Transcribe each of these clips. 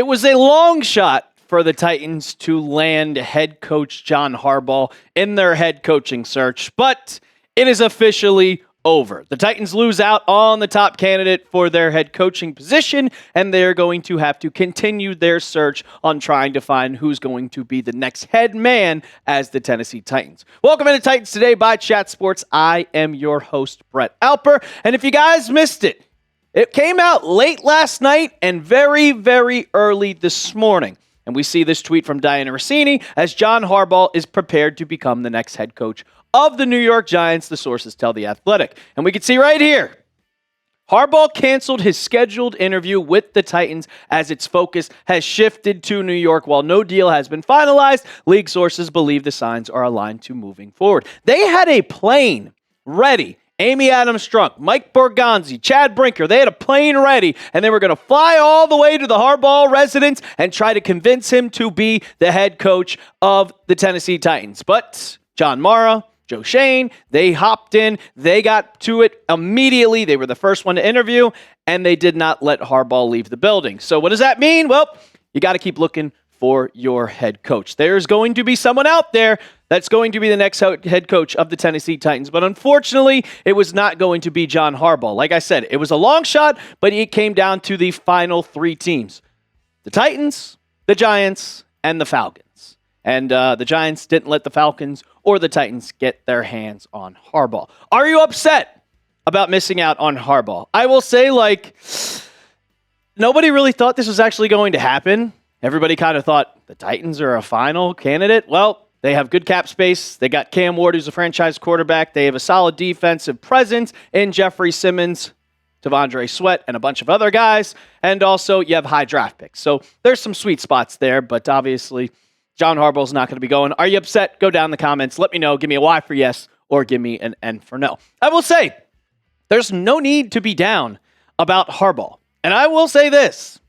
It was a long shot for the Titans to land head coach John Harbaugh in their head coaching search, but it is officially over. The Titans lose out on the top candidate for their head coaching position, and they're going to have to continue their search on trying to find who's going to be the next head man as the Tennessee Titans. Welcome into Titans Today by Chat Sports. I am your host, Brett Alper, and if you guys missed it, it came out late last night and very, very early this morning. And we see this tweet from Diana Rossini as John Harbaugh is prepared to become the next head coach of the New York Giants, the sources tell The Athletic. And we can see right here, Harbaugh canceled his scheduled interview with the Titans as its focus has shifted to New York. While no deal has been finalized, league sources believe the signs are aligned to moving forward. They had a plane ready. Amy Adams-Strunk, Mike Borgonzi, Chad Brinker, they had a plane ready, and they were going to fly all the way to the Harbaugh residence and try to convince him to be the head coach of the Tennessee Titans. But John Mara, Joe Shane, they hopped in, they got to it immediately. They were the first one to interview, and they did not let Harbaugh leave the building. So what does that mean? Well, you got to keep looking for your head coach. There's going to be someone out there that's going to be the next head coach of the Tennessee Titans. But unfortunately, it was not going to be John Harbaugh. Like I said, it was a long shot, but it came down to the final three teams. The Titans, the Giants, and the Falcons. And the Giants didn't let the Falcons or the Titans get their hands on Harbaugh. Are you upset about missing out on Harbaugh? I will say, nobody really thought this was actually going to happen. Everybody kind of thought the Titans are a final candidate. Well, they have good cap space. They got Cam Ward, who's a franchise quarterback. They have a solid defensive presence in Jeffrey Simmons, T'Vondre Sweat, and a bunch of other guys. And also, you have high draft picks. So there's some sweet spots there, but obviously, John Harbaugh's not going to be going. Are you upset? Go down in the comments. Let me know. Give me a Y for yes or give me an N for no. I will say, there's no need to be down about Harbaugh. And I will say this,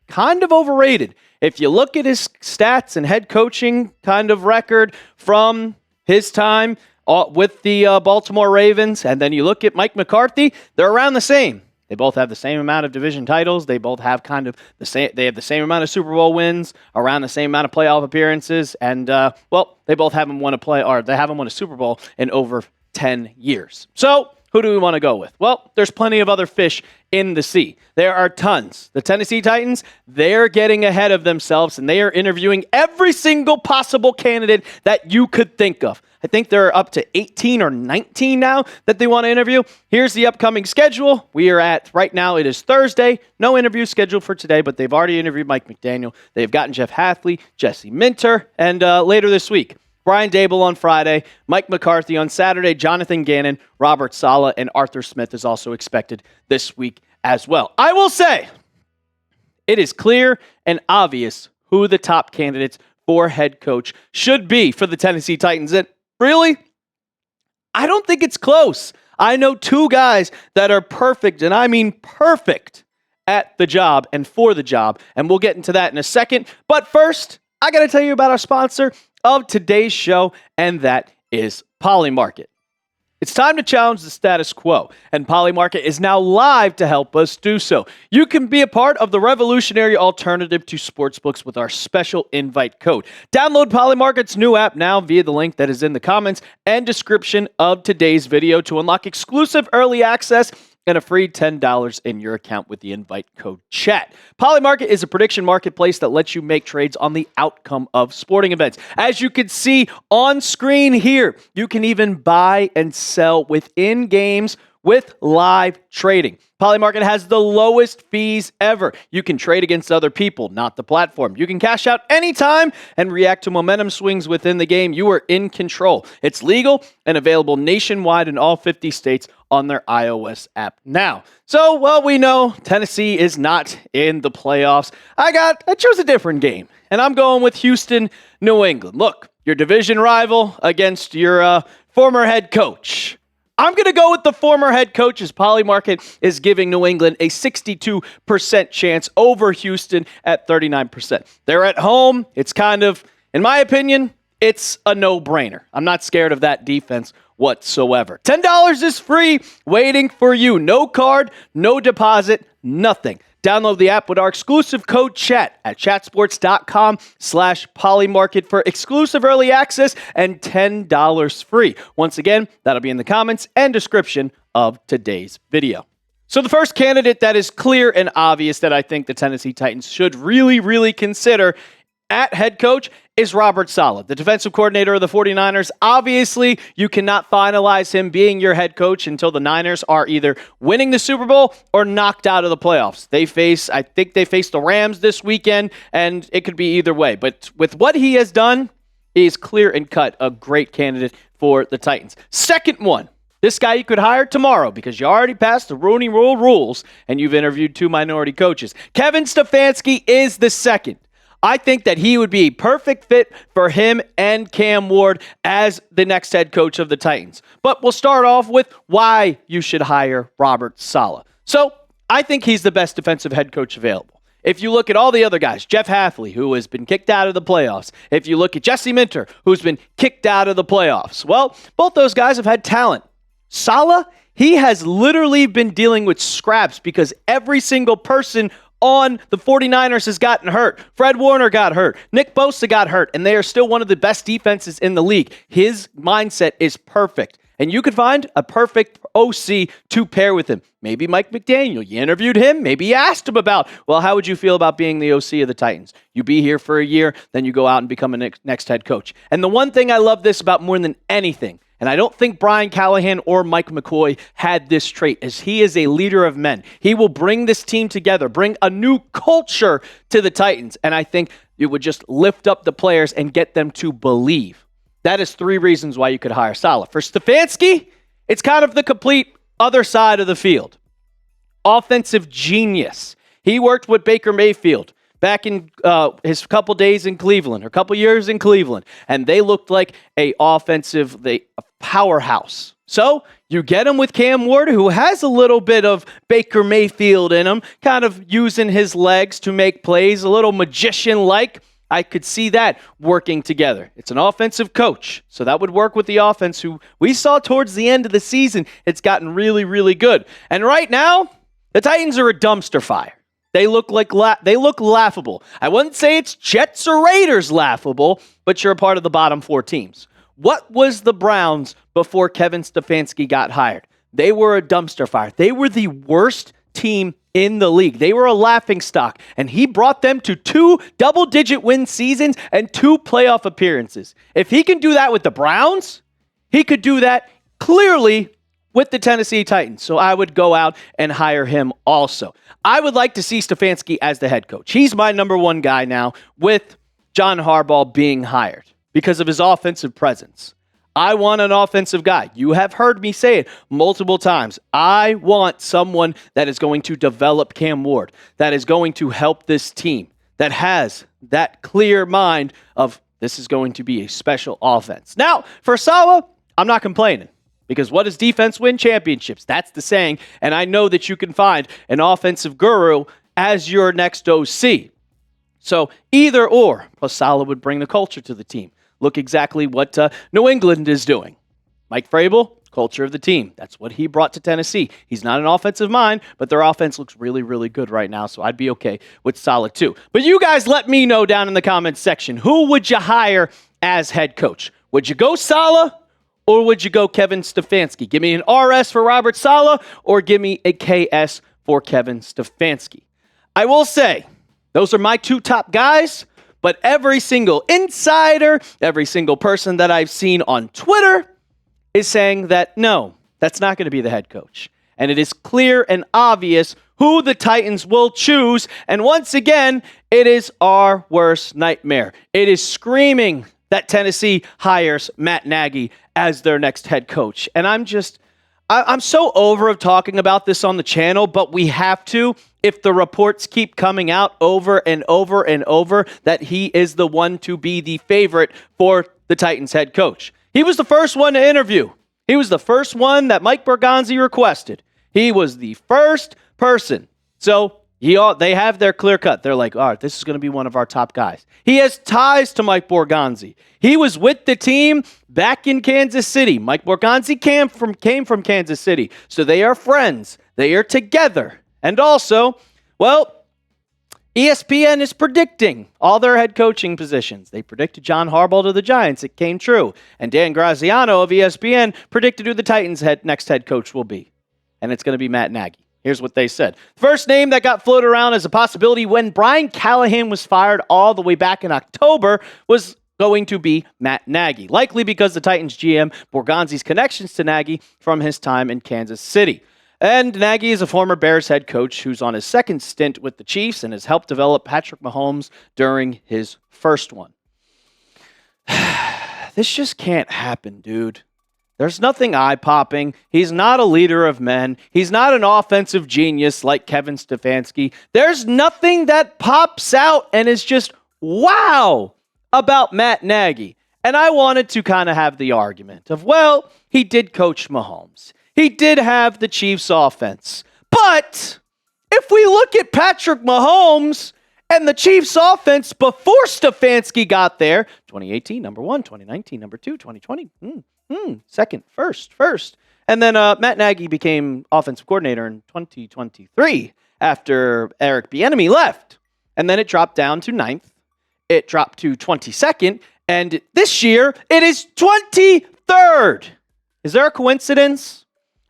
kind of overrated. If you look at his stats and head coaching kind of record from his time with the Baltimore Ravens, and then you look at Mike McCarthy, they're around the same. They both have the same amount of division titles. They both have kind of the same. They have the same amount of Super Bowl wins, around the same amount of playoff appearances, and they both haven't won they haven't won a Super Bowl in over 10 years. So who do we want to go with? Well, there's plenty of other fish in the sea. There are tons. The Tennessee Titans, they're getting ahead of themselves, and they are interviewing every single possible candidate that you could think of. I think they're up to 18 or 19 now that they want to interview. Here's the upcoming schedule. We are at, right now, it is Thursday. No interview scheduled for today, but they've already interviewed Mike McDaniel. They've gotten Jeff Hathley, Jesse Minter, and later this week, Brian Dable on Friday, Mike McCarthy on Saturday, Jonathan Gannon, Robert Salah, and Arthur Smith is also expected this week as well. I will say, it is clear and obvious who the top candidates for head coach should be for the Tennessee Titans. And really, I don't think it's close. I know two guys that are perfect, and I mean perfect, at the job and for the job. And we'll get into that in a second. But first, I got to tell you about our sponsor of today's show, and that is Polymarket. It's time to challenge the status quo, and Polymarket is now live to help us do so. You can be a part of the revolutionary alternative to sportsbooks with our special invite code. Download Polymarket's new app now via the link that is in the comments and description of today's video to unlock exclusive early access and a free $10 in your account with the invite code CHAT. Polymarket is a prediction marketplace that lets you make trades on the outcome of sporting events. As you can see on screen here, you can even buy and sell within games with live trading. Polymarket has the lowest fees ever. You can trade against other people, not the platform. You can cash out anytime and react to momentum swings within the game. You are in control. It's legal and available nationwide in all 50 states on their iOS app now. So, well, we know Tennessee is not in the playoffs. I chose a different game, and I'm going with Houston, New England. Look, your division rival against your former head coach. I'm going to go with the former head coach as Polymarket is giving New England a 62% chance over Houston at 39%. They're at home. It's kind of, in my opinion, it's a no-brainer. I'm not scared of that defense whatsoever. $10 is free waiting for you. No card, no deposit, nothing. Download the app with our exclusive code CHAT at chatsports.com/Polymarket for exclusive early access and $10 free. Once again, that'll be in the comments and description of today's video. So the first candidate that is clear and obvious that I think the Tennessee Titans should really consider at head coach is Robert Salah, the defensive coordinator of the 49ers. Obviously, you cannot finalize him being your head coach until the Niners are either winning the Super Bowl or knocked out of the playoffs. I think they face the Rams this weekend, and it could be either way. But with what he has done, he is clear and cut a great candidate for the Titans. Second one, this guy you could hire tomorrow because you already passed the Rooney Rule rules and you've interviewed 2 minority coaches. Kevin Stefanski is the second. I think that he would be a perfect fit for him and Cam Ward as the next head coach of the Titans. But we'll start off with why you should hire Robert Salah. So I think he's the best defensive head coach available. If you look at all the other guys, Jeff Hafley, who has been kicked out of the playoffs. If you look at Jesse Minter, who's been kicked out of the playoffs. Well, both those guys have had talent. Salah, he has literally been dealing with scraps because every single person on the 49ers has gotten hurt. Fred Warner got hurt. Nick Bosa got hurt, and they are still one of the best defenses in the league. His mindset is perfect, and you could find a perfect OC to pair with him. Maybe Mike McDaniel. You interviewed him. Maybe you asked him about, well, how would you feel about being the OC of the Titans? You be here for a year, then you go out and become a next head coach. And the one thing I love this about more than anything, and I don't think Brian Callahan or Mike McCoy had this trait, as he is a leader of men. He will bring this team together, bring a new culture to the Titans, and I think it would just lift up the players and get them to believe. That is 3 reasons why you could hire Salah. For Stefanski, it's kind of the complete other side of the field. Offensive genius. He worked with Baker Mayfield back in his couple days in Cleveland, or couple years in Cleveland, and they looked like a powerhouse. So you get him with Cam Ward, who has a little bit of Baker Mayfield in him, kind of using his legs to make plays, a little magician-like. I could see that working together. It's an offensive coach, so that would work with the offense, who we saw towards the end of the season. It's gotten really good. And right now, the Titans are a dumpster fire. They look laughable. I wouldn't say it's Jets or Raiders laughable, but you're a part of the bottom 4 teams. What was the Browns before Kevin Stefanski got hired? They were a dumpster fire. They were the worst team in the league. They were a laughingstock, and he brought them to 2 double-digit win seasons and 2 playoff appearances. If he can do that with the Browns, he could do that clearly with the Tennessee Titans. So I would go out and hire him also. I would like to see Stefanski as the head coach. He's my number 1 guy now, with John Harbaugh being hired because of his offensive presence. I want an offensive guy. You have heard me say it multiple times. I want someone that is going to develop Cam Ward, that is going to help this team, that has that clear mind of this is going to be a special offense. Now, for Salah, I'm not complaining. Because what does defense win? Championships. That's the saying. And I know that you can find an offensive guru as your next OC. So either or. Plus Salah would bring the culture to the team. Look exactly what New England is doing. Mike Vrabel, culture of the team. That's what he brought to Tennessee. He's not an offensive mind, but their offense looks really good right now. So I'd be okay with Salah too. But you guys let me know down in the comments section. Who would you hire as head coach? Would you go Salah? Or would you go Kevin Stefanski? Give me an RS for Robert Salah, or give me a KS for Kevin Stefanski. I will say, those are my 2 top guys, but every single insider, every single person that I've seen on Twitter is saying that no, that's not going to be the head coach. And it is clear and obvious who the Titans will choose. And once again, it is our worst nightmare. It is screaming that Tennessee hires Matt Nagy as their next head coach. And I'm so over of talking about this on the channel, but we have to if the reports keep coming out over and over and over that he is the one to be the favorite for the Titans head coach. He was the first one to interview. He was the first one that Mike Borgonzi requested. He was the first person. So they have their clear cut. They're like, all right, this is going to be one of our top guys. He has ties to Mike Borgonzi. He was with the team back in Kansas City. Mike Borgonzi came from Kansas City. So they are friends. They are together. And also, Well, ESPN is predicting all their head coaching positions. They predicted John Harbaugh to the Giants. It came true. And Dan Graziano of ESPN predicted who the Titans' next head coach will be. And it's going to be Matt Nagy. Here's what they said. First name that got floated around as a possibility when Brian Callahan was fired all the way back in October was going to be Matt Nagy, likely because the Titans GM Borgonzi's connections to Nagy from his time in Kansas City. And Nagy is a former Bears head coach who's on his second stint with the Chiefs and has helped develop Patrick Mahomes during his first one. This just can't happen, dude. There's nothing eye-popping. He's not a leader of men. He's not an offensive genius like Kevin Stefanski. There's nothing that pops out and is just wow about Matt Nagy. And I wanted to kind of have the argument of, well, he did coach Mahomes. He did have the Chiefs offense. But if we look at Patrick Mahomes and the Chiefs offense before Stefanski got there, 2018, number 1, 2019, number 2, 2020, second, first. And then Matt Nagy became offensive coordinator in 2023 after Eric Bieniemy left. And then it dropped down to 9th. It dropped to 22nd. And this year, it is 23rd. Is there a coincidence?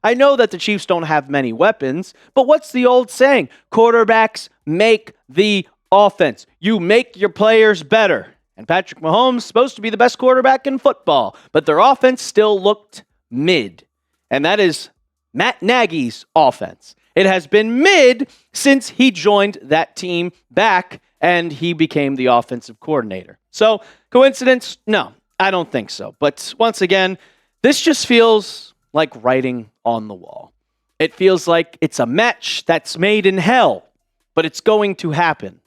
I know that the Chiefs don't have many weapons, but what's the old saying? Quarterbacks make the offense. You make your players better. And Patrick Mahomes is supposed to be the best quarterback in football, but their offense still looked mid. And that is Matt Nagy's offense. It has been mid since he joined that team back and he became the offensive coordinator. So, coincidence? No, I don't think so. But once again, this just feels like writing on the wall. It feels like it's a match that's made in hell, but it's going to happen.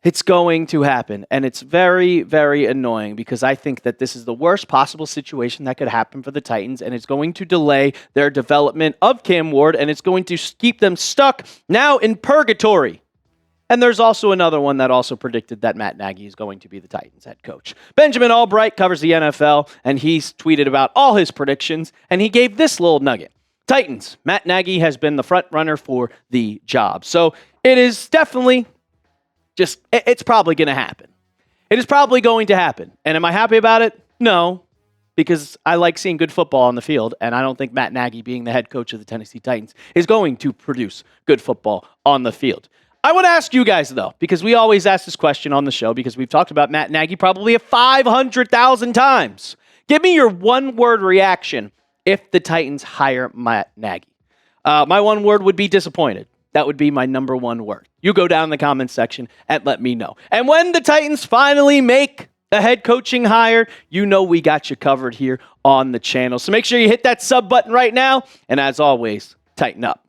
It's going to happen, and it's very, very annoying because I think that this is the worst possible situation that could happen for the Titans, and it's going to delay their development of Cam Ward, and it's going to keep them stuck now in purgatory. And there's also another one that also predicted that Matt Nagy is going to be the Titans head coach. Benjamin Albright covers the NFL, and he's tweeted about all his predictions, and he gave this little nugget. Titans, Matt Nagy has been the front runner for the job. So it is definitely it's probably going to happen. It is probably going to happen. And am I happy about it? No, because I like seeing good football on the field, and I don't think Matt Nagy being the head coach of the Tennessee Titans is going to produce good football on the field. I want to ask you guys, though, because we always ask this question on the show because we've talked about Matt Nagy probably 500,000 times. Give me your one-word reaction if the Titans hire Matt Nagy. My one word would be disappointed. That would be my number one word. You go down in the comments section and let me know. And when the Titans finally make a head coaching hire, you know we got you covered here on the channel. So make sure you hit that sub button right now. And as always, tighten up.